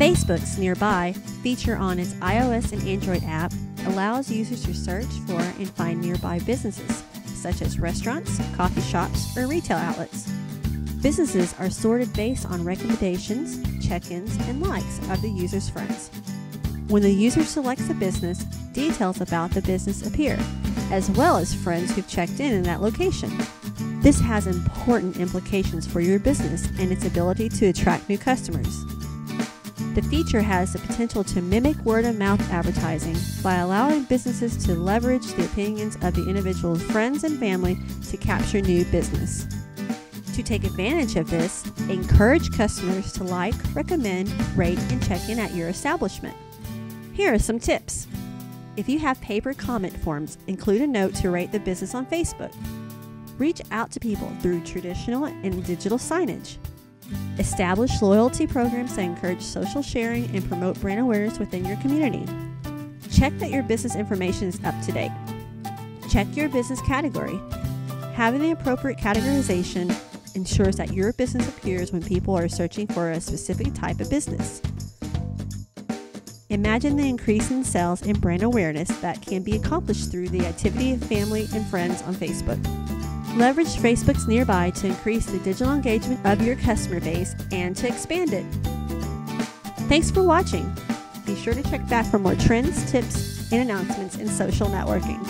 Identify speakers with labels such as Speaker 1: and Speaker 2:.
Speaker 1: Facebook's Nearby feature on its iOS and Android app allows users to search for and find nearby businesses, such as restaurants, coffee shops, or retail outlets. Businesses are sorted based on recommendations, check-ins, and likes of the user's friends. When the user selects a business, details about the business appear, as well as friends who've checked in that location. This has important implications for your business and its ability to attract new customers. The feature has the potential to mimic word-of-mouth advertising by allowing businesses to leverage the opinions of the individual's friends and family to capture new business. To take advantage of this, encourage customers to like, recommend, rate, and check in at your establishment. Here are some tips. If you have paper comment forms, include a note to rate the business on Facebook. Reach out to people through traditional and digital signage. Establish loyalty programs that encourage social sharing and promote brand awareness within your community. Check that your business information is up to date. Check your business category. Having the appropriate categorization ensures that your business appears when people are searching for a specific type of business. Imagine the increase in sales and brand awareness that can be accomplished through the activity of family and friends on Facebook. Leverage Facebook's Nearby to increase the digital engagement of your customer base and to expand it. Thanks for watching. Be sure to check back for more trends, tips, and announcements in social networking.